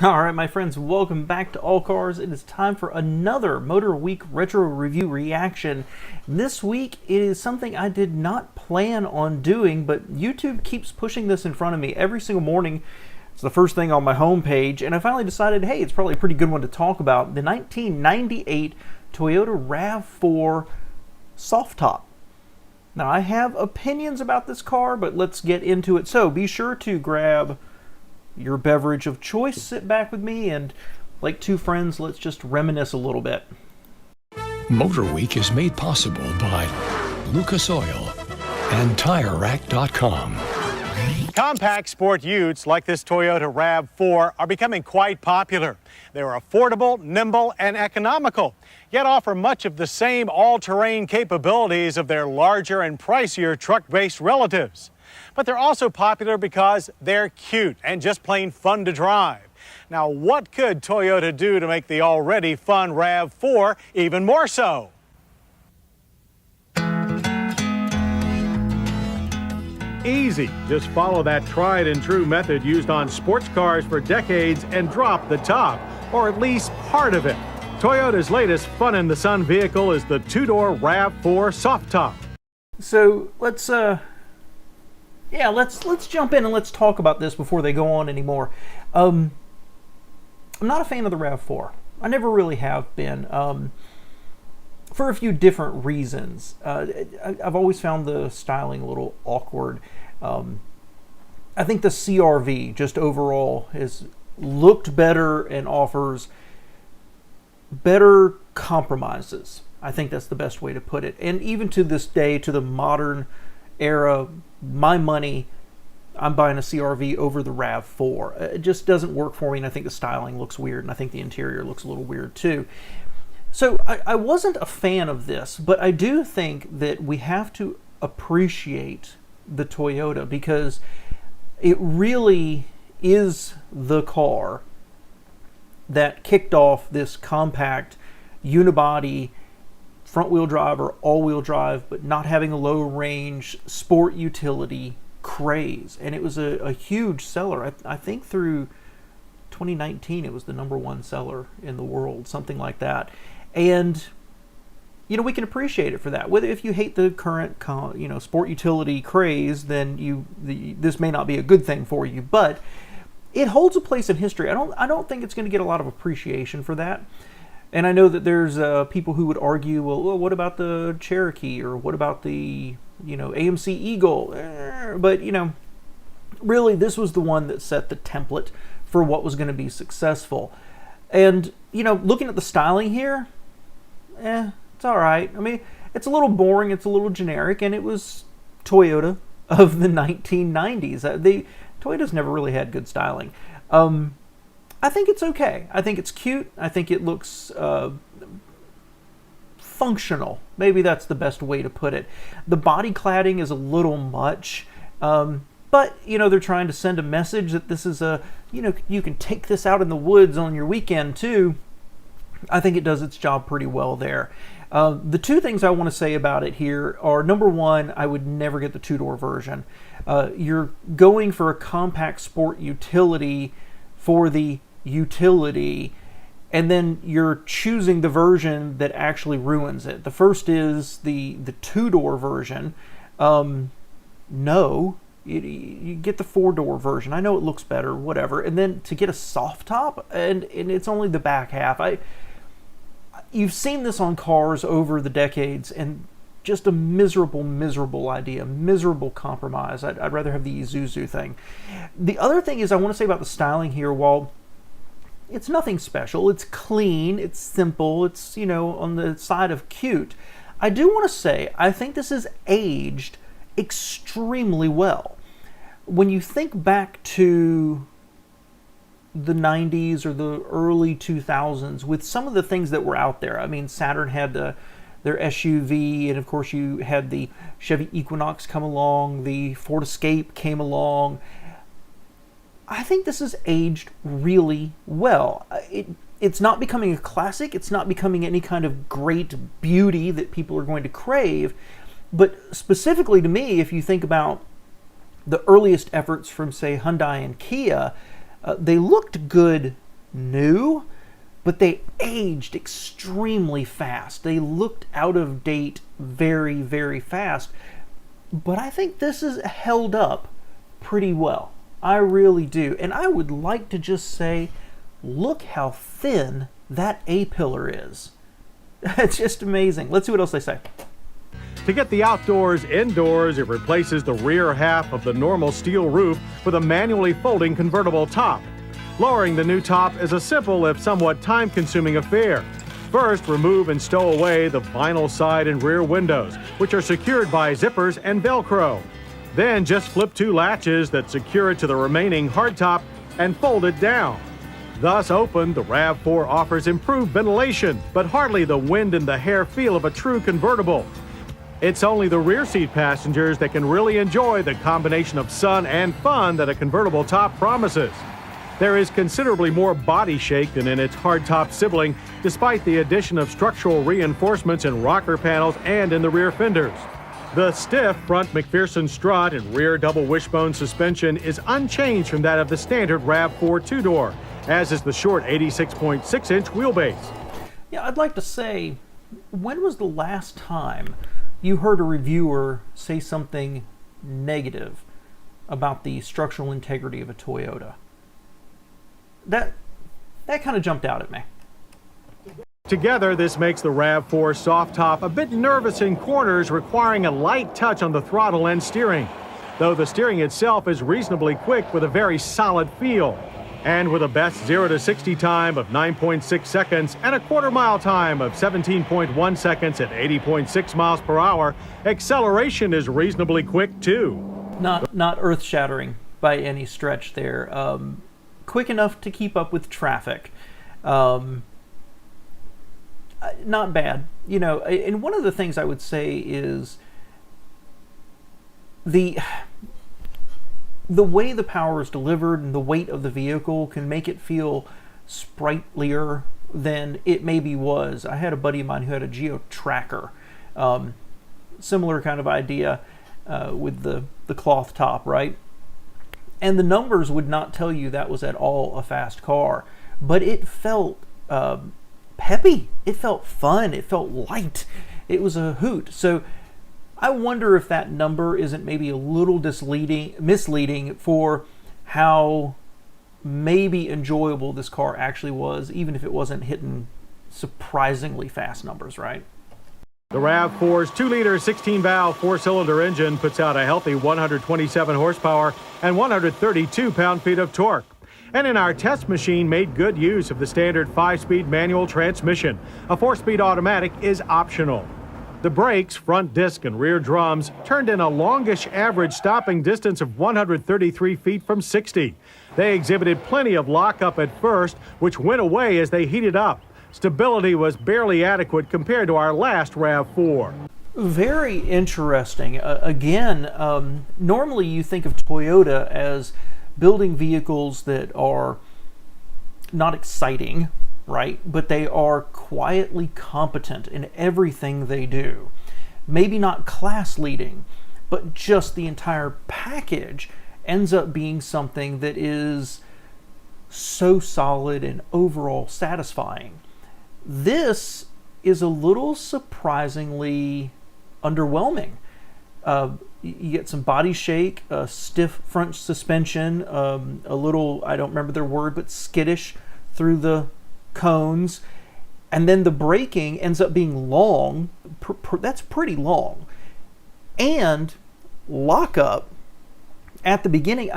Alright my friends, welcome back to All Cars. It is time for another Motorweek Retro Review reaction. This week it is something I did not plan on doing, but YouTube keeps pushing this in front of me every single morning. It's the first thing on my homepage, and I finally decided, hey, it's probably a pretty good one to talk about. The 1998 Toyota Rav4 soft top. Now I have opinions about this car, but let's get into it. So be sure to grab your beverage of choice, sit back with me, and like two friends, let's just reminisce a little bit. Motorweek is made possible by Lucas Oil and TireRack.com. Compact sport utes like this Toyota Rav4 are becoming quite popular. They're affordable, nimble, and economical, yet offer much of the same all-terrain capabilities of their larger and pricier truck-based relatives. But they're also popular because they're cute and just plain fun to drive. Now, what could Toyota do to make the already fun Rav4 even more so? Easy. Just follow that tried and true method used on sports cars for decades and drop the top, or at least part of it. Toyota's latest fun in the sun vehicle is the two-door Rav4 soft top. So let's jump in and let's talk about this before they go on anymore. I'm not a fan of the Rav4. I never really have been, for a few different reasons. I've always found the styling a little awkward. I think the CRV just overall has looked better and offers better compromises. I think that's the best way to put it. And even to this day, to the modern era, my money, I'm buying a CRV over the Rav4. It just doesn't work for me, and I think the styling looks weird, and I think the interior looks a little weird too. So I wasn't a fan of this, but I do think that we have to appreciate the Toyota because it really is the car that kicked off this compact unibody front-wheel drive or all-wheel drive, but not having a low-range sport utility craze. And it was a huge seller. I think through 2019 it was the #1 seller in the world, something like that. And you know, we can appreciate it for that. Whether if you hate the current sport utility craze, then this may not be a good thing for you, but it holds a place in history. I don't think it's going to get a lot of appreciation for that. And I know that there's people who would argue, well, what about the Cherokee, or what about the AMC Eagle? But really, this was the one that set the template for what was going to be successful. And looking at the styling here, it's all right. I mean, it's a little boring, it's a little generic, and it was Toyota of the 1990s. Toyota's never really had good styling. I think it's okay. I think it's cute. I think it looks functional. Maybe that's the best way to put it. The body cladding is a little much, but they're trying to send a message that this is you can take this out in the woods on your weekend too. I think it does its job pretty well there. The two things I want to say about it here are, number one, I would never get the two-door version. You're going for a compact sport utility for the utility, and then you're choosing the version that actually ruins it. The first is the two-door version. No, you get the four-door version. I know it looks better, whatever. And then to get a soft top, and it's only the back half. You've seen this on cars over the decades, and just a miserable idea, miserable compromise. I'd rather have the Isuzu thing. The other thing is I want to say about the styling here, while it's nothing special, it's clean, it's simple, it's, on the side of cute, I do want to say I think this is aged extremely well. When you think back to the 90s or the early 2000s, with some of the things that were out there, I mean, Saturn had their SUV, and of course you had the Chevy Equinox come along, the Ford Escape came along. I think this is aged really well. It's not becoming a classic, it's not becoming any kind of great beauty that people are going to crave, but specifically to me, if you think about the earliest efforts from, say, Hyundai and Kia, they looked good new, but they aged extremely fast. They looked out of date very, very fast. But I think this is held up pretty well. I really do. And I would like to just say, look how thin that A-pillar is. It's just amazing. Let's see what else they say. To get the outdoors indoors, it replaces the rear half of the normal steel roof with a manually folding convertible top. Lowering the new top is a simple if somewhat time-consuming affair. First, remove and stow away the vinyl side and rear windows, which are secured by zippers and Velcro. Then just flip 2 latches that secure it to the remaining hardtop and fold it down. Thus opened, the RAV4 offers improved ventilation, but hardly the wind and the hair feel of a true convertible. It's only the rear seat passengers that can really enjoy the combination of sun and fun that a convertible top promises. There is considerably more body shake than in its hardtop sibling, despite the addition of structural reinforcements in rocker panels and in the rear fenders. The stiff front McPherson strut and rear double wishbone suspension is unchanged from that of the standard RAV4 two-door, as is the short 86.6-inch wheelbase. Yeah, I'd like to say, when was the last time you heard a reviewer say something negative about the structural integrity of a Toyota? That kind of jumped out at me. Together, this makes the RAV4 soft top a bit nervous in corners, requiring a light touch on the throttle and steering, though the steering itself is reasonably quick with a very solid feel. And with a best 0 to 60 time of 9.6 seconds and a quarter-mile time of 17.1 seconds at 80.6 miles per hour, acceleration is reasonably quick too. Not earth-shattering by any stretch there. Quick enough to keep up with traffic. Not bad. You know, and one of the things I would say is the way the power is delivered and the weight of the vehicle can make it feel sprightlier than it maybe was. I had a buddy of mine who had a Geo Tracker, similar kind of idea with the cloth top, right? And the numbers would not tell you that was at all a fast car, but it felt peppy. It felt fun. It felt light. It was a hoot. So I wonder if that number isn't maybe a little misleading for how maybe enjoyable this car actually was, even if it wasn't hitting surprisingly fast numbers, right? The RAV4's 2-liter 16-valve 4-cylinder engine puts out a healthy 127 horsepower and 132 pound-feet of torque. And in our test machine made good use of the standard 5-speed manual transmission. A 4-speed automatic is optional. The brakes, front disc and rear drums turned in a longish average stopping distance of 133 feet from 60. They exhibited plenty of lockup at first, which went away as they heated up. Stability was barely adequate compared to our last RAV4. Very interesting. Again, normally you think of Toyota as building vehicles that are not exciting, right? But they are quietly competent in everything they do. Maybe not class leading, but just the entire package ends up being something that is so solid and overall satisfying. This is a little surprisingly underwhelming. You get some body shake, a stiff front suspension, a little, I don't remember their word, but skittish through the cones. And then the braking ends up being long. That's pretty long. And lockup at the beginning,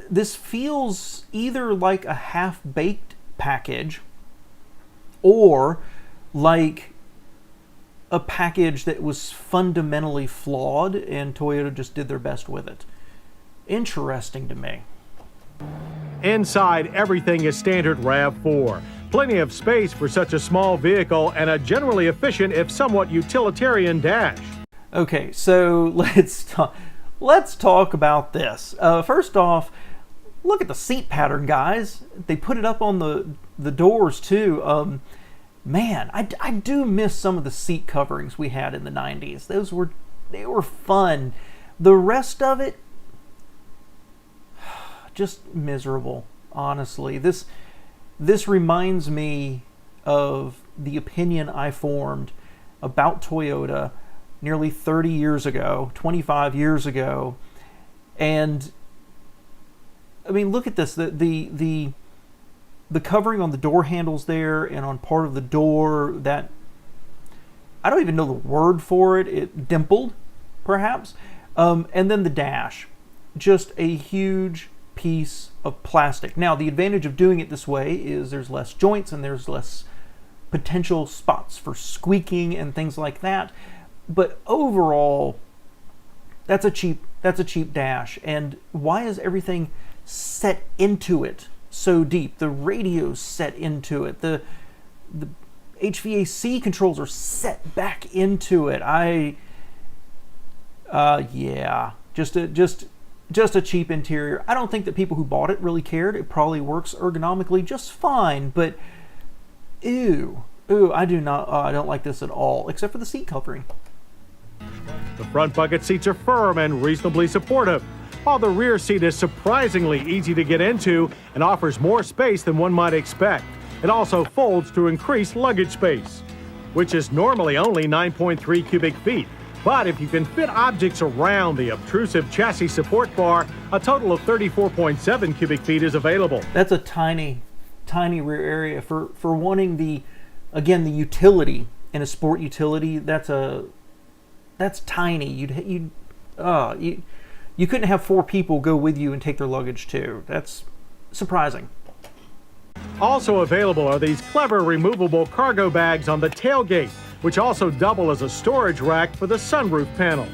this feels either like a half-baked package or like a package that was fundamentally flawed and Toyota just did their best with it. Interesting to me. Inside, everything is standard RAV4. Plenty of space for such a small vehicle and a generally efficient, if somewhat utilitarian dash. Okay, so let's talk about this. First off, look at the seat pattern, guys. They put it up on the doors too. Man, I do miss some of the seat coverings we had in the 90s. They were fun. The rest of it, just miserable. honestly. This reminds me of the opinion I formed about Toyota nearly 30 years ago, 25 years ago. And I mean, look at this. The covering on the door handles there and on part of the door, that I don't even know the word for it. It dimpled, perhaps. And then the dash, just a huge piece of plastic. Now, the advantage of doing it this way is there's less joints and there's less potential spots for squeaking and things like that. But overall, that's a cheap dash. And why is everything set into it so deep? The radio's set into it. The HVAC controls are set back into it. Yeah, just a cheap interior. I don't think that people who bought it really cared. It probably works ergonomically just fine, but ew, I don't like this at all, except for the seat covering. The front bucket seats are firm and reasonably supportive, while the rear seat is surprisingly easy to get into and offers more space than one might expect. It also folds to increase luggage space, which is normally only 9.3 cubic feet. But if you can fit objects around the obtrusive chassis support bar, a total of 34.7 cubic feet is available. That's a tiny rear area for wanting the utility in a sport utility. That's tiny. You couldn't have 4 people go with you and take their luggage too. That's surprising. Also available are these clever removable cargo bags on the tailgate, which also double as a storage rack for the sunroof panel.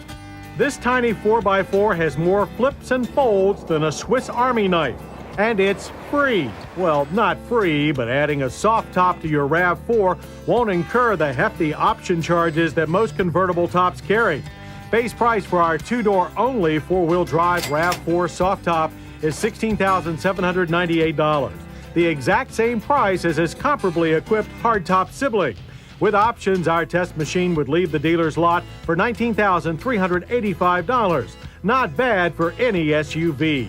This tiny 4x4 has more flips and folds than a Swiss Army knife, and it's free. Well, not free, but adding a soft top to your RAV4 won't incur the hefty option charges that most convertible tops carry. Base price for our 2-door only 4-wheel drive RAV4 soft top is $16,798. The exact same price as its comparably equipped hardtop sibling. With options, our test machine would leave the dealer's lot for $19,385. Not bad for any SUV.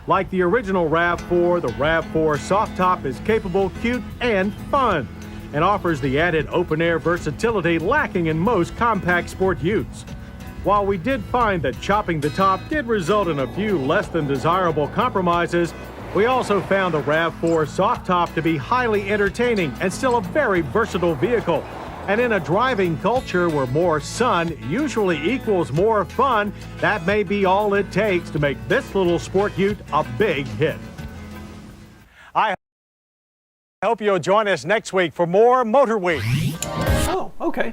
Like the original RAV4, the RAV4 soft top is capable, cute, and fun, and offers the added open-air versatility lacking in most compact sport utes. While we did find that chopping the top did result in a few less than desirable compromises, we also found the RAV4 soft top to be highly entertaining and still a very versatile vehicle. And in a driving culture where more sun usually equals more fun, that may be all it takes to make this little sport ute a big hit. I hope you'll join us next week for more Motorweek. Oh, okay.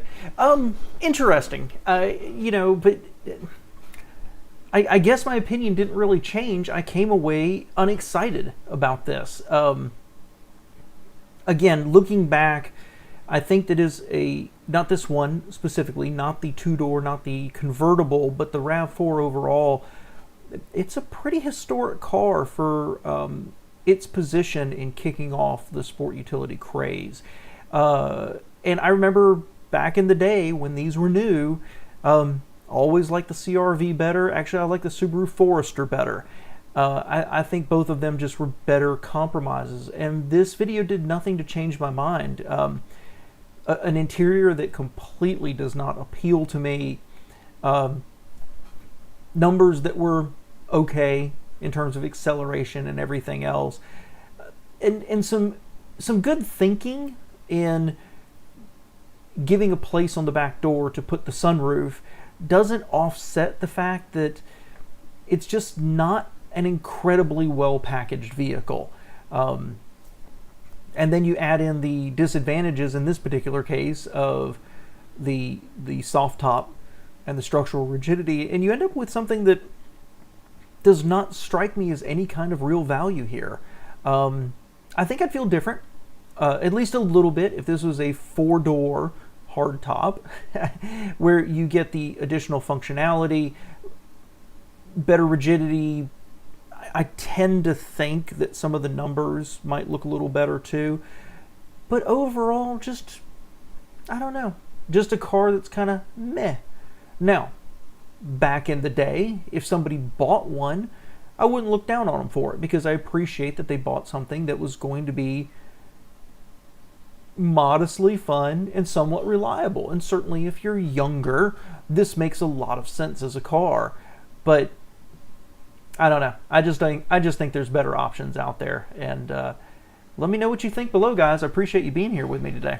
Interesting. But I guess my opinion didn't really change. I came away unexcited about this. Again, looking back, I think that is not this one specifically, not the 2-door, not the convertible, but the RAV4 overall. It's a pretty historic car for its position in kicking off the sport utility craze. And I remember back in the day when these were new, always liked the CR-V better. Actually, I like the Subaru Forester better. I think both of them just were better compromises. And this video did nothing to change my mind. An interior that completely does not appeal to me. Numbers that were okay in terms of acceleration and everything else. And some good thinking in giving a place on the back door to put the sunroof doesn't offset the fact that it's just not an incredibly well packaged vehicle. And then you add in the disadvantages in this particular case of the soft top and the structural rigidity, and you end up with something that does not strike me as any kind of real value here. I think I'd feel different, at least a little bit, if this was a 4-door hardtop where you get the additional functionality, better rigidity. I tend to think that some of the numbers might look a little better too, but overall, just, I don't know, just a car that's kind of meh. Now, back in the day, if somebody bought one I wouldn't look down on them for it, because I appreciate that they bought something that was going to be modestly fun and somewhat reliable. And certainly if you're younger, this makes a lot of sense as a car. But I don't know. I just think there's better options out there. And let me know what you think below, guys. I appreciate you being here with me today.